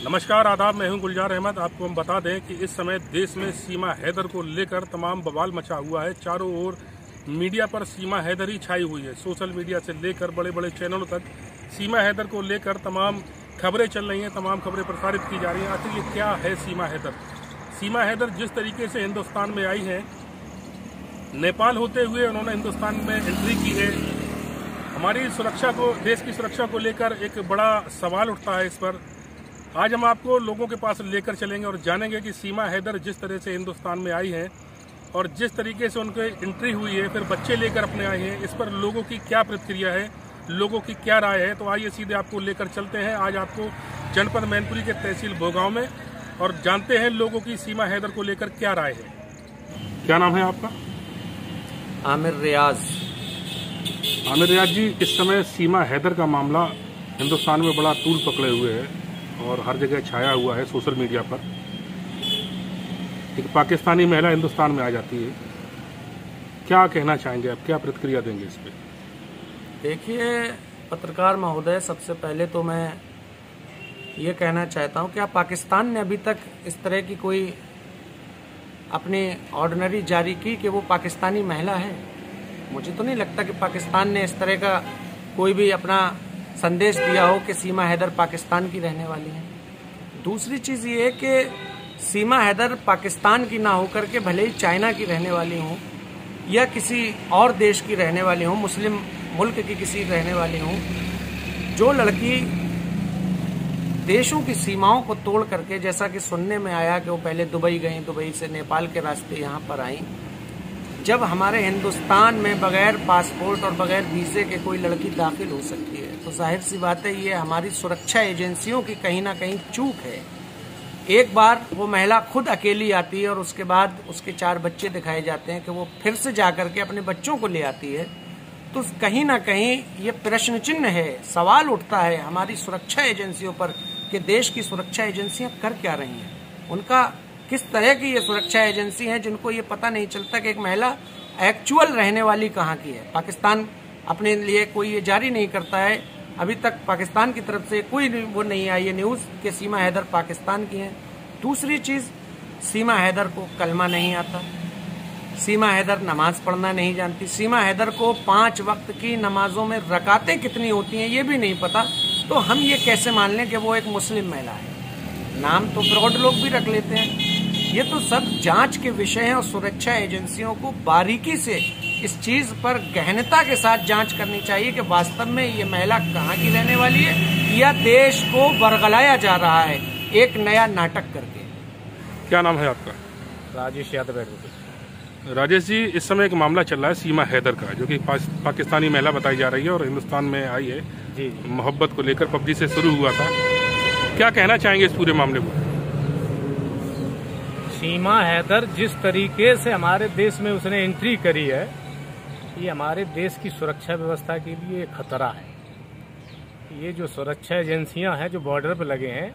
नमस्कार, आदाब। मैं हूं गुलजार अहमद। आपको हम बता दें कि इस समय देश में सीमा हैदर को लेकर तमाम बवाल मचा हुआ है। चारों ओर मीडिया पर सीमा हैदर ही छाई हुई है। सोशल मीडिया से लेकर बड़े बड़े चैनलों तक सीमा हैदर को लेकर तमाम खबरें चल रही हैं, तमाम खबरें प्रसारित की जा रही हैं। आखिर ये क्या है सीमा हैदर? सीमा हैदर जिस तरीके से हिंदुस्तान में आई हैं, नेपाल होते हुए उन्होंने हिंदुस्तान में एंट्री की है। हमारी सुरक्षा को, देश की सुरक्षा को लेकर एक बड़ा सवाल उठता है। इस पर आज हम आपको लोगों के पास लेकर चलेंगे और जानेंगे कि सीमा हैदर जिस तरह से हिंदुस्तान में आई हैं और जिस तरीके से उनके एंट्री हुई है, फिर बच्चे लेकर अपने आए हैं, इस पर लोगों की क्या प्रतिक्रिया है, लोगों की क्या राय है। तो आइए सीधे आपको लेकर चलते हैं आज आपको जनपद मैनपुरी के तहसील भोगांव में और जानते हैं लोगों की सीमा हैदर को लेकर क्या राय है। क्या नाम है आपका? आमिर रियाज। आमिर रियाज जी, इस समय सीमा हैदर का मामला हिंदुस्तान में बड़ा तूल पकड़े हुए है और हर जगह छाया हुआ है सोशल मीडिया पर। एक पाकिस्तानी महिला हिंदुस्तान में आ जाती है, क्या कहना चाहेंगे आप, क्या प्रतिक्रिया देंगे इस पे? देखिए पत्रकार महोदय, सबसे पहले तो मैं ये कहना चाहता हूँ कि आप पाकिस्तान ने अभी तक इस तरह की कोई अपनी ऑर्डिनरी जारी की कि वो पाकिस्तानी महिला है? मुझे तो नहीं लगता कि पाकिस्तान ने इस तरह का कोई भी अपना संदेश दिया हो कि सीमा हैदर पाकिस्तान की रहने वाली है। दूसरी चीज़ ये है कि सीमा हैदर पाकिस्तान की ना होकर के भले ही चाइना की रहने वाली हो या किसी और देश की रहने वाली हो, मुस्लिम मुल्क की किसी रहने वाली हो, जो लड़की देशों की सीमाओं को तोड़ करके, जैसा कि सुनने में आया कि वो पहले दुबई गई, दुबई से नेपाल के रास्ते यहाँ पर आई। जब हमारे हिंदुस्तान में बगैर पासपोर्ट और बगैर वीज़े के कोई लड़की दाखिल हो सकती है, तो जाहिर सी बात है ये हमारी सुरक्षा एजेंसियों की कहीं ना कहीं चूक है। एक बार वो महिला खुद अकेली आती है और उसके बाद उसके 4 बच्चे दिखाए जाते हैं कि वो फिर से जाकर के अपने बच्चों को ले आती है, तो कहीं ना कहीं ये प्रश्न चिन्ह है, सवाल उठता है हमारी सुरक्षा एजेंसियों पर कि देश की सुरक्षा एजेंसियां कर क्या रही हैं। उनका किस तरह की ये सुरक्षा एजेंसी है जिनको ये पता नहीं चलता कि एक महिला एक्चुअल रहने वाली कहाँ की है। पाकिस्तान अपने लिए कोई ये जारी नहीं करता है, अभी तक पाकिस्तान की तरफ से कोई वो नहीं आई है न्यूज़ कि सीमा हैदर पाकिस्तान की है। दूसरी चीज़, सीमा हैदर को कलमा नहीं आता, सीमा हैदर नमाज पढ़ना नहीं जानती, सीमा हैदर को 5 वक्त की नमाजों में रकातें कितनी होती हैं ये भी नहीं पता। तो हम ये कैसे मान लें कि वो एक मुस्लिम महिला है? नाम तो फ्रॉड लोग भी रख लेते हैं। ये तो सब जांच के विषय हैं और सुरक्षा एजेंसियों को बारीकी से इस चीज पर गहनता के साथ जांच करनी चाहिए कि वास्तव में ये महिला कहाँ की रहने वाली है या देश को बरगलाया जा रहा है एक नया नाटक करके। क्या नाम है आपका? राजेश यादव। राजेश जी, इस समय एक मामला चल रहा है सीमा हैदर का, जो कि पाकिस्तानी महिला बताई जा रही है और हिंदुस्तान में आई है जी। मोहब्बत को लेकर पबजी से शुरू हुआ था। क्या कहना चाहेंगे इस पूरे मामले को? सीमा हैदर जिस तरीके से हमारे देश में उसने एंट्री करी है, ये हमारे देश की सुरक्षा व्यवस्था के लिए खतरा है। ये जो सुरक्षा एजेंसियां हैं जो बॉर्डर पर लगे हैं,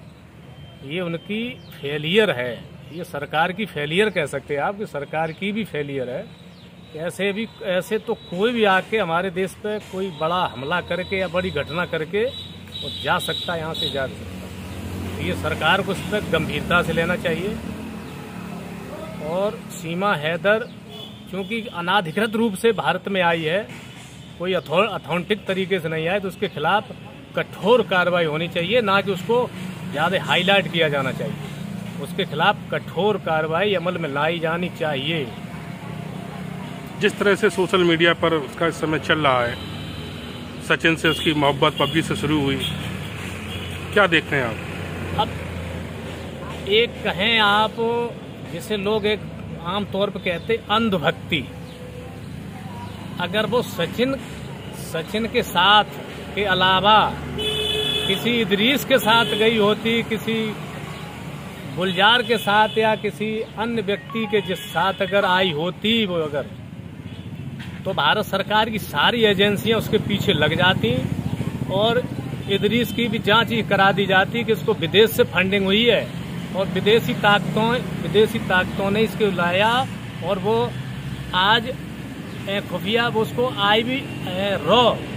ये उनकी फेलियर है। ये सरकार की फेलियर कह सकते हैं आप, कि सरकार की भी फेलियर है। ऐसे तो कोई भी आके हमारे देश पे कोई बड़ा हमला करके या बड़ी घटना करके वो जा सकता है, यहाँ से जा सकता है। ये सरकार को इस पर गंभीरता से लेना चाहिए। और सीमा हैदर क्योंकि अनाधिकृत रूप से भारत में आई है, कोई अथॉन्टिक तरीके से नहीं आए, तो उसके खिलाफ कठोर कार्रवाई होनी चाहिए, ना कि उसको ज़्यादा हाईलाइट किया जाना चाहिए। उसके खिलाफ कठोर कार्रवाई अमल में लाई जानी चाहिए। जिस तरह से सोशल मीडिया पर उसका इस समय चल रहा है, सचिन से उसकी मोहब्बत पबजी से शुरू हुई, क्या देखते हैं आप? अब एक कहें आप, जिसे लोग एक आम तौर पर कहते अंधभक्ति, अगर वो सचिन के साथ के अलावा किसी इदरीस के साथ गई होती, किसी गुलजार के साथ या किसी अन्य व्यक्ति के जिस साथ अगर आई होती वो, अगर तो भारत सरकार की सारी एजेंसियां उसके पीछे लग जाती और इदरीस की भी जांच ही करा दी जाती कि इसको विदेश से फंडिंग हुई है और विदेशी ताकतों ने इसको लाया और वो आज खुफिया उसको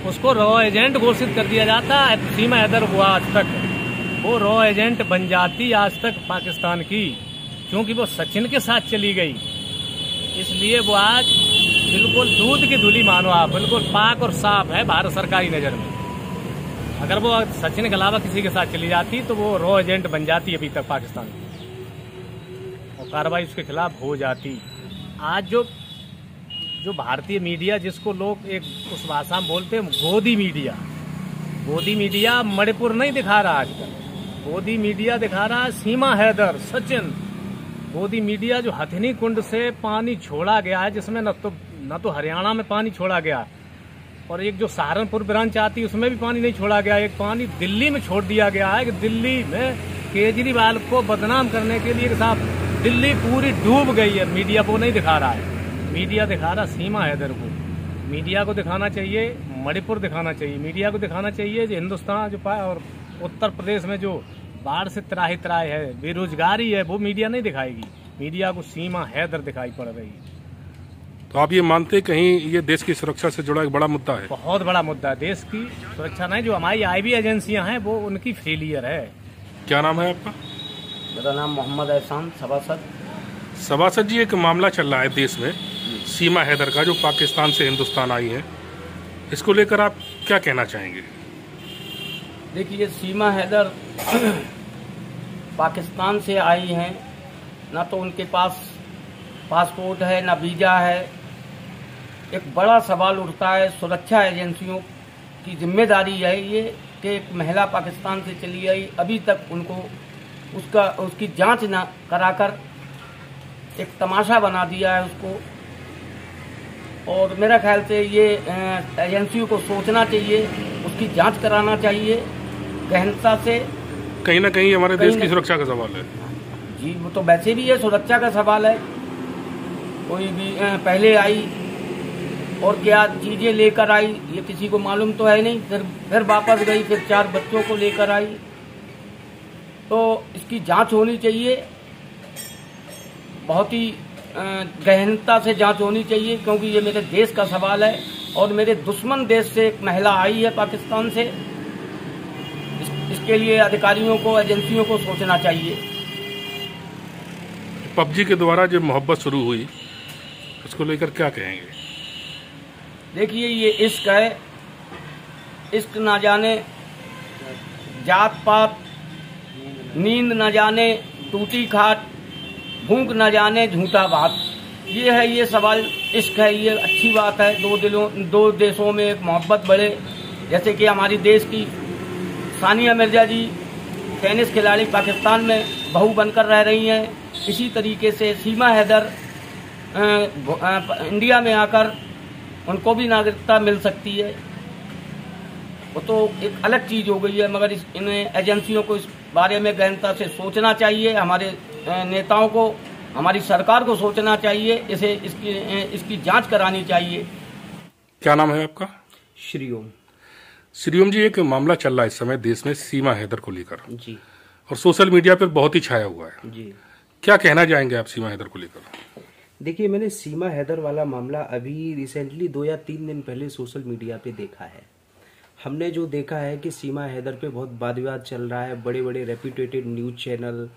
उसको रॉ एजेंट घोषित कर दिया जाता है। सीमा हैदर हुआ आज तक वो रॉ एजेंट बन जाती आज तक पाकिस्तान की, क्योंकि वो सचिन के साथ चली गई। इसलिए वो आज बिल्कुल दूध की धुली मानो आप, बिल्कुल पाक और साफ है भारत सरकार की नज़र में। अगर वो सचिन के अलावा किसी के साथ चली जाती तो वो रॉ एजेंट बन जाती अभी तक पाकिस्तान की, और कार्रवाई उसके खिलाफ हो जाती। आज जो भारतीय मीडिया, जिसको लोग एक उस भाषा में बोलते हैं गोदी मीडिया मणिपुर नहीं दिखा रहा आजकल। गोदी मीडिया दिखा रहा है सीमा हैदर, सचिन। गोदी मीडिया जो हथिनी कुंड से पानी छोड़ा गया है, जिसमें न तो हरियाणा में पानी छोड़ा गया, और एक जो सहारनपुर ब्रांच आती है उसमें भी पानी नहीं छोड़ा गया। एक पानी दिल्ली में छोड़ दिया गया है कि दिल्ली में केजरीवाल को बदनाम करने के लिए साहब दिल्ली पूरी डूब गई है। मीडिया को नहीं दिखा रहा है, मीडिया दिखा रहा सीमा हैदर को। मीडिया को दिखाना चाहिए मणिपुर दिखाना चाहिए, मीडिया को दिखाना चाहिए जो हिंदुस्तान जो और उत्तर प्रदेश में जो बाढ़ से त्राही है, बेरोजगारी है, वो मीडिया नहीं दिखाएगी। मीडिया को सीमा हैदर दिखाई पड़ रही है। तो आप ये मानते हैं कहीं ये देश की सुरक्षा से जुड़ा एक बड़ा मुद्दा है? बहुत बड़ा मुद्दा है। देश की सुरक्षा नहीं, जो हमारी आईबी एजेंसियां हैं वो उनकी फेलियर है। क्या नाम है आपका? मेरा नाम मोहम्मद एहसान सभासद जी, एक मामला चल रहा है देश में सीमा हैदर का, जो पाकिस्तान से हिंदुस्तान आई है। इसको लेकर आप क्या कहना चाहेंगे? देखिए, सीमा हैदर पाकिस्तान से आई हैं, ना तो उनके पास पासपोर्ट है ना वीज़ा है। एक बड़ा सवाल उठता है, सुरक्षा एजेंसियों की जिम्मेदारी है ये कि एक महिला पाकिस्तान से चली आई, अभी तक उनको उसकी जांच ना कराकर एक तमाशा बना दिया है उसको। और मेरा ख्याल से ये एजेंसियों को सोचना चाहिए, उसकी जांच कराना चाहिए गहनता से। कहीं ना कहीं हमारे देश की सुरक्षा का सवाल है जी, वो तो वैसे भी ये सुरक्षा का सवाल है। कोई भी पहले आई और क्या चीजें लेकर आई ये किसी को मालूम तो है नहीं, फिर वापस गई, फिर 4 बच्चों को लेकर आई। तो इसकी जांच होनी चाहिए, बहुत ही गहनता से जांच होनी चाहिए, क्योंकि ये मेरे देश का सवाल है और मेरे दुश्मन देश से एक महिला आई है पाकिस्तान से। इसके लिए अधिकारियों को, एजेंसियों को सोचना चाहिए। पबजी के द्वारा जो मोहब्बत शुरू हुई उसको लेकर क्या कहेंगे? देखिए, ये इश्क है, इश्क ना जाने जात पात, नींद न जाने टूटी खाट, भूख न जाने झूठा बात। ये है, ये सवाल इश्क है। ये अच्छी बात है, दो देशों में एक मोहब्बत बढ़े। जैसे कि हमारी देश की सानिया मिर्जा जी टेनिस खिलाड़ी पाकिस्तान में बहू बनकर रह रही हैं, इसी तरीके से सीमा हैदर इंडिया में आकर उनको भी नागरिकता मिल सकती है। वो तो एक अलग चीज हो गई है, मगर इन एजेंसियों को इस बारे में गहनता से सोचना चाहिए। हमारे नेताओं को, हमारी सरकार को सोचना चाहिए, इसकी जांच करानी चाहिए। क्या नाम है आपका? श्रीओम जी, एक मामला चल रहा है इस समय देश में सीमा हैदर को लेकर जी, और सोशल मीडिया पर बहुत ही छाया हुआ है जी। क्या कहना चाहेंगे आप सीमा हैदर को लेकर? देखिए, मैंने सीमा हैदर वाला मामला अभी रिसेंटली 2 या 3 दिन पहले सोशल मीडिया पे देखा है। हमने जो देखा है कि सीमा हैदर पे बहुत वाद विवाद चल रहा है। बड़े बड़े रेप्यूटेड न्यूज़ चैनल,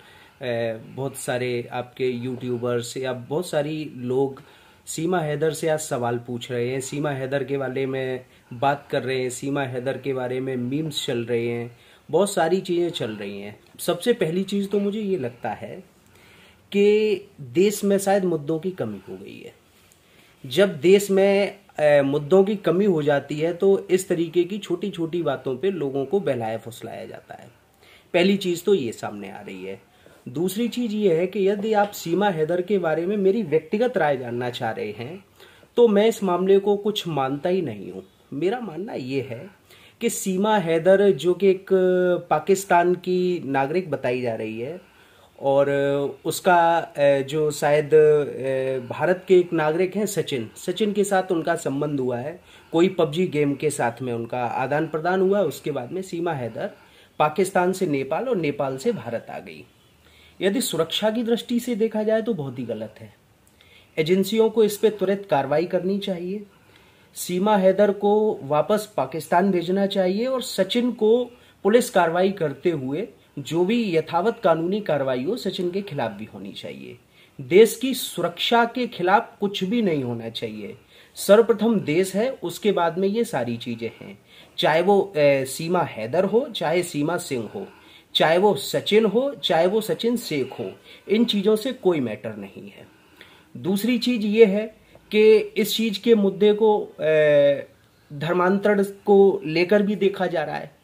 बहुत सारे आपके यूट्यूबर्स या बहुत सारी लोग सीमा हैदर से आज सवाल पूछ रहे हैं, सीमा हैदर के बारे में बात कर रहे हैं, सीमा हैदर के बारे में मीम्स चल रहे हैं, बहुत सारी चीज़ें चल रही हैं। सबसे पहली चीज़ तो मुझे ये लगता है कि देश में शायद मुद्दों की कमी हो गई है। जब देश में मुद्दों की कमी हो जाती है तो इस तरीके की छोटी छोटी बातों पे लोगों को बहलाया फुसलाया जाता है। पहली चीज़ तो ये सामने आ रही है। दूसरी चीज़ ये है कि यदि आप सीमा हैदर के बारे में मेरी व्यक्तिगत राय जानना चाह रहे हैं तो मैं इस मामले को कुछ मानता ही नहीं हूँ। मेरा मानना ये है कि सीमा हैदर, जो कि एक पाकिस्तान की नागरिक बताई जा रही है, और उसका जो शायद भारत के एक नागरिक हैं सचिन के साथ उनका संबंध हुआ है। कोई पबजी गेम के साथ में उनका आदान प्रदान हुआ। उसके बाद में सीमा हैदर पाकिस्तान से नेपाल और नेपाल से भारत आ गई। यदि सुरक्षा की दृष्टि से देखा जाए तो बहुत ही गलत है। एजेंसियों को इस पर तुरंत कार्रवाई करनी चाहिए। सीमा हैदर को वापस पाकिस्तान भेजना चाहिए और सचिन को पुलिस कार्रवाई करते हुए जो भी यथावत कानूनी कार्रवाई हो सचिन के खिलाफ भी होनी चाहिए। देश की सुरक्षा के खिलाफ कुछ भी नहीं होना चाहिए। सर्वप्रथम देश है, उसके बाद में ये सारी चीजें हैं। चाहे वो सीमा हैदर हो, चाहे सीमा सिंह हो, चाहे वो सचिन हो, चाहे वो सचिन शेख हो, इन चीजों से कोई मैटर नहीं है। दूसरी चीज ये है कि इस चीज के मुद्दे को धर्मांतरण को लेकर भी देखा जा रहा है।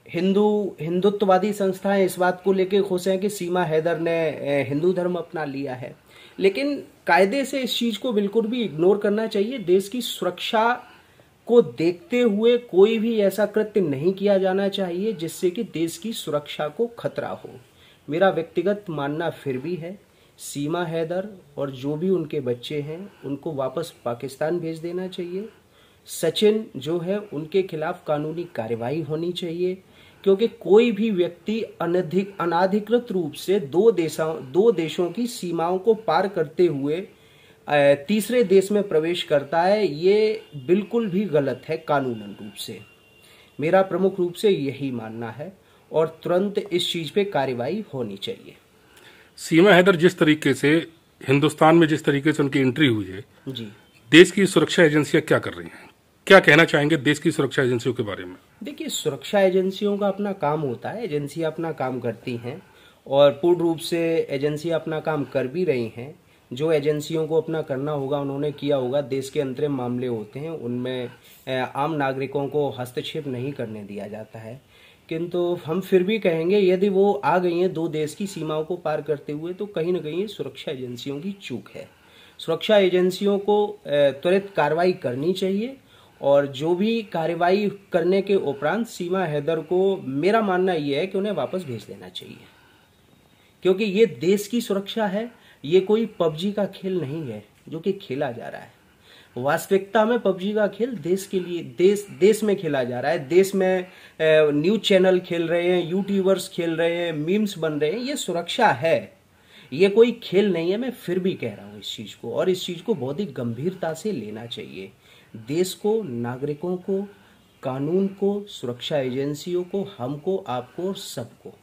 हिंदुत्ववादी संस्थाएं इस बात को लेकर खुश हैं कि सीमा हैदर ने हिंदू धर्म अपना लिया है, लेकिन कायदे से इस चीज को बिल्कुल भी इग्नोर करना चाहिए। देश की सुरक्षा को देखते हुए कोई भी ऐसा कृत्य नहीं किया जाना चाहिए जिससे कि देश की सुरक्षा को खतरा हो। मेरा व्यक्तिगत मानना फिर भी है, सीमा हैदर और जो भी उनके बच्चे हैं उनको वापस पाकिस्तान भेज देना चाहिए। सचिन जो है उनके खिलाफ कानूनी कार्रवाई होनी चाहिए, क्योंकि कोई भी व्यक्ति अनाधिकृत रूप से दो देशों की सीमाओं को पार करते हुए तीसरे देश में प्रवेश करता है, ये बिल्कुल भी गलत है कानूनन रूप से। मेरा प्रमुख रूप से यही मानना है और तुरंत इस चीज पे कार्रवाई होनी चाहिए। सीमा हैदर जिस तरीके से हिंदुस्तान में जिस तरीके से उनकी एंट्री हुई है जी, देश की सुरक्षा एजेंसियां क्या कर रही हैं? क्या कहना चाहेंगे देश की सुरक्षा एजेंसियों के बारे में? देखिए, सुरक्षा एजेंसियों का अपना काम होता है, एजेंसियां अपना काम करती हैं और पूर्ण रूप से एजेंसियां अपना काम कर भी रही हैं। जो एजेंसियों को अपना करना होगा उन्होंने किया होगा। देश के अंतरिम मामले होते हैं, उनमें आम नागरिकों को हस्तक्षेप नहीं करने दिया जाता है। किंतु हम फिर भी कहेंगे, यदि वो आ गई हैं दो देश की सीमाओं को पार करते हुए, तो कहीं ना कहीं सुरक्षा एजेंसियों की चूक है। सुरक्षा एजेंसियों को त्वरित कार्रवाई करनी चाहिए और जो भी कार्रवाई करने के उपरांत सीमा हैदर को, मेरा मानना यह है कि उन्हें वापस भेज देना चाहिए, क्योंकि ये देश की सुरक्षा है। ये कोई पबजी का खेल नहीं है जो कि खेला जा रहा है। वास्तविकता में पबजी का खेल देश के लिए, देश में खेला जा रहा है। देश में न्यूज चैनल खेल रहे हैं, यूट्यूबर्स खेल रहे हैं, मीम्स बन रहे हैं। ये सुरक्षा है, ये कोई खेल नहीं है। मैं फिर भी कह रहा हूँ इस चीज को, और इस चीज को बहुत ही गंभीरता से लेना चाहिए। देश को, नागरिकों को, कानून को, सुरक्षा एजेंसियों को, हमको, आपको, सबको।